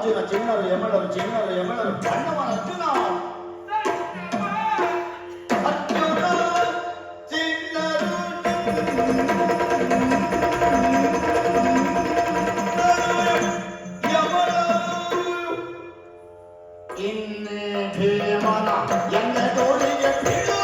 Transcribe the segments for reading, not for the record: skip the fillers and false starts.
ಅರ್ಜುನ ಚಿನ್ನರು ಯಮಳರು ಚಿನ್ನರು ಯಮಳರು ಬಣ್ಣವನ ಅರ್ಜುನ ಅರ್ಜುನ ಚಿನ್ನರು ಯಮಳರು ಇನ್ನೇ ಭೀಮನ ಎನ್ನ ತೋಳಿಗೆ ಬೀಳು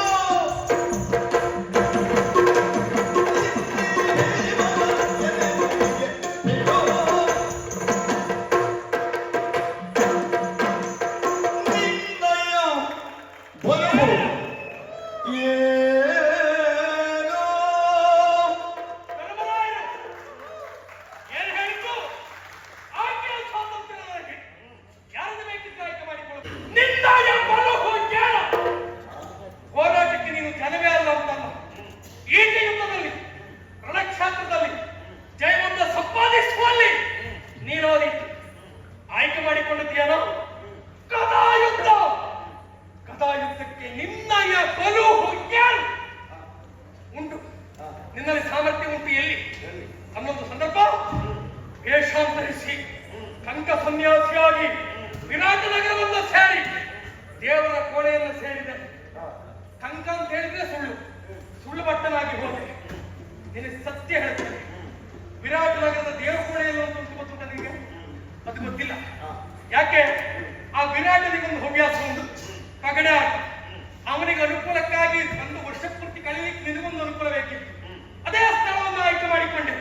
ನಿನ್ನಲ್ಲಿ ಸಾಮರ್ಥ್ಯ ಉಂಟು ಎಲ್ಲಿ ಅನ್ನೊಂದು ಸಂದರ್ಭ ವೇಷಾಂತರಿಸಿ ಕಂಕ ಸನ್ಯಾಸಿಯಾಗಿ ವಿರಾಟ ನಗರವನ್ನು ಸೇರಿ ದೇವರ ಕೋಣೆಯನ್ನು ಸೇರಿದೆ. ಕಂಕ ಅಂತ ಹೇಳಿದ್ರೆ ಸುಳ್ಳು ಭಟ್ಟನಾಗಿ ಹೋದೆ. ನಿನಗೆ ಸತ್ಯ ಹೇಳ್ತೇನೆ, ವಿರಾಟ ನಗರದ ದೇವರ ಕೋಣೆಯಲ್ಲಿ ಒಂದು ಗೊತ್ತುಂಟ ನಿಮಗೆ? ಅದು ಗೊತ್ತಿಲ್ಲ. ಯಾಕೆ? ಆ ವಿರಾಟನಿಗೊಂದು ಹವ್ಯಾಸ ಉಂಟು, ಪಗಡೆ ಆಟ. ಅವನಿಗೆ ಅನುಕೂಲಕ್ಕಾಗಿ ಒಂದು ವರ್ಷ ಪೂರ್ತಿ ಕಳೀಲಿಕ್ಕೆ ನಿನಗೊಂದು ಅನುಕೂಲ ಬೇಕಿತ್ತು. ಅದೇ ಸ್ಥಳವನ್ನು ಆಯ್ಕೆ ಮಾಡಿಕೊಂಡೆ.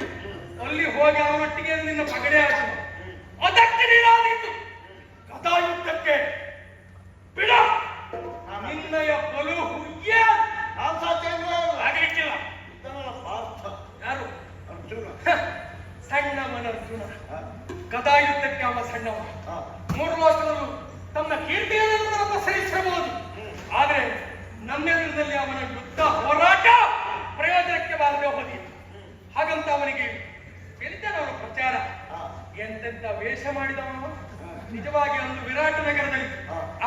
ಅಲ್ಲಿ ಹೋಗಿ ಅವನೊಟ್ಟಿಗೆ ನಿನ್ನ ಪಗಡೆ ಆಟ. ಅದಕ್ಕೆ ನೀನಾದೀತು ಗದಾಯುದ್ಧಕ್ಕೆ ಬಿಡ. ನಿನ್ನಯ ಬಲು ಆಗಲಿಕ್ಕಿಲ್ಲ. ಯಾರು? ಅರ್ಜುನ. ಸಣ್ಣವನ ಅರ್ಜುನ. ಗದಾಯುದ್ಧಕ್ಕೆ ಅವ ಸಣ್ಣವ. 3 ವರ್ಷದಲ್ಲೂ ತನ್ನ ಕೀರ್ತಿಯನ್ನು ಪ್ರಸರಿಸಬಹುದು. ಆದರೆ ನಮ್ಮೆದುರದಲ್ಲಿ ಅವನ ಯುದ್ಧ ಹೋರಾಟ ಪ್ರಯೋಜನಕ್ಕೆ ಬಾರದೆ ಹೋಗಿತ್ತು. ಹಾಗಂತ ಅವನಿಗೆ ಬೆಳೆದ ಪ್ರಚಾರ ಎಂತೆಂತ ವೇಷ ಮಾಡಿದವನು. ನಿಜವಾಗಿ ಒಂದು ವಿರಾಟ ನಗರದಲ್ಲಿ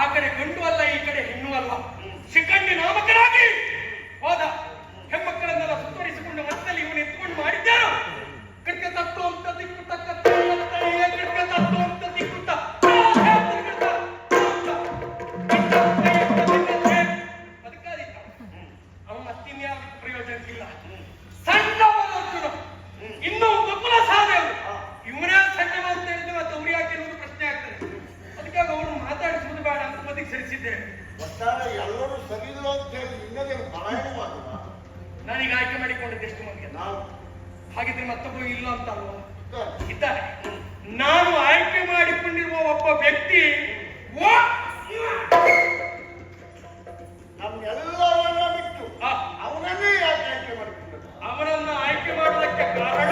ಆ ಕಡೆ ಗಂಡು ಅಲ್ಲ, ಈ ಕಡೆ ಹೆಣ್ಣು ಅಲ್ಲ, ಶಿಖಂಡಿ ನಾಮಕರಾಗಿ ಹೋದ. ಹೆಣ್ಮಕ್ಕಳನ್ನೆಲ್ಲ ಸುತ್ತರಿಸಿಕೊಂಡು ಮತ್ತಲ್ಲಿ ಇವನು ಎತ್ಕೊಂಡು ಮಾಡಿದ್ದಾರು. ಕೃತ್ಯ ತತ್ವ ಅಂತ ದಿಕ್ಕುತ್ತ ಕೃತ್ಯ ತತ್ವ ಅಂತ ದಿಕ್ಕುತ್ತ ಅವನ ಅತ್ತಿನ್ಯಾವ ಪ್ರಯೋಜನಕ್ಕಿಲ್ಲ. ಸಣ್ಣವನ ಅರ್ಜುನ ಇನ್ನೂ ಬಬ್ಬುಲ ಸಾಧೆವು. ಇವರೇ ಸಣ್ಣವ ಅಂತ ಹೇಳಿದ್ರೆ ಮತ್ತೆ ಅವ್ರು ಯಾಕೆ ಅನ್ನೋದು ಪ್ರಶ್ನೆ ಆಗ್ತದೆ. ಅದಕ್ಕಾಗಿ ಅವರು ಮಾತಾಡಿಸುವುದು ಬೇಡ ಅಂತ ಬದಿಗೆ ಸರಿಸಿದ್ದೇನೆ. ಒಟ್ಟಾರೆ ಎಲ್ಲರೂ ಸರಿದ್ರು ಅಂತ ಹೇಳಿ ನಿನ್ನದೇ ಪಲಾಯನ ಮಾಡುವ. ನಾನೀಗ ಆಯ್ಕೆ ಮಾಡಿಕೊಂಡಿದ್ದೆ ಎಷ್ಟು ಮಂದಿಗೆ. ನಾವು ಹಾಗಿದ್ರೆ ಮತ್ತೊಬ್ಬರು ಇಲ್ಲ ಅಂತ ಅಲ್ವಾ? ಇದ್ದಾರೆ. ನಾನು ಆಯ್ಕೆ ಮಾಡಿಕೊಂಡಿರುವ ಒಬ್ಬ ವ್ಯಕ್ತಿ ನಮ್ಮೆಲ್ಲವನ್ನ ಬಿಟ್ಟು ಅವನನ್ನೇ ಯಾಕೆ ಆಯ್ಕೆ ಮಾಡಿಕೊಂಡದ್ದು? ಅವನನ್ನ ಆಯ್ಕೆ ಮಾಡುವುದಕ್ಕೆ ಕಾರಣ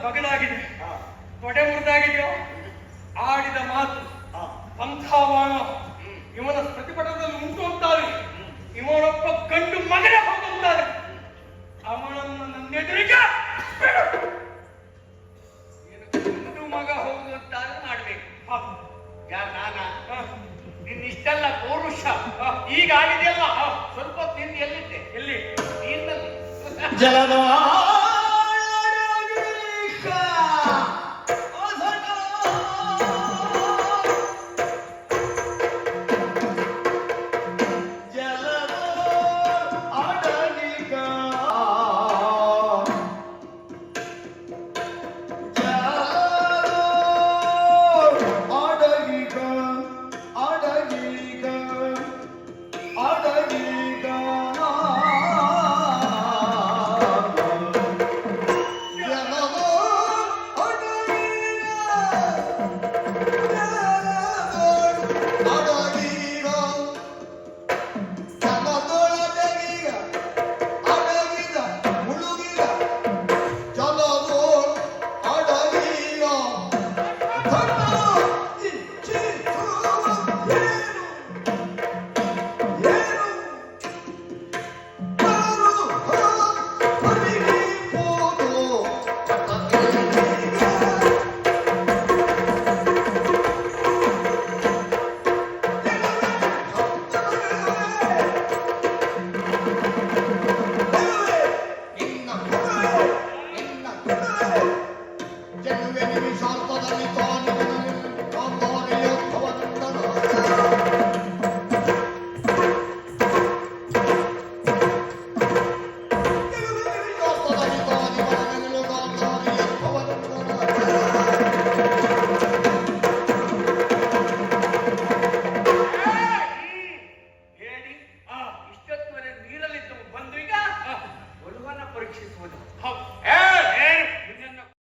ಬಗಲಾಗಿದೆ, ತೊಡೆ ಮುರಿದಾಗಿದೆಯೋ, ಆಡಿದ ಮಾತು ಪಂಥಾವಾಣ ಇವನ ಪ್ರತಿಭಟನೆಯಲ್ಲಿ ಉಂಟು ಅಂತಾರೆ. ಇವನೊಬ್ಬ ಗಂಡು ಮಗನೇ ಹೋಗುತ್ತಾರೆ. ಅವನನ್ನು ನನ್ನೆದುರಿಗೆ ಗಂಡು ಮಗ ಹೋಗುತ್ತಾರೆ ಮಾಡ್ಬೇಕು. ನಿನ್ನಿಷ್ಟೆಲ್ಲ ಪೌರುಷ ಈಗ ಆಗಿದೆಯಲ್ಲ, ಸ್ವಲ್ಪ ನಿಂದು ಎಲ್ಲಿದ್ದೆ? ಎಲ್ಲಿ? ನೀರಿನಲ್ಲಿ. ಜಲದ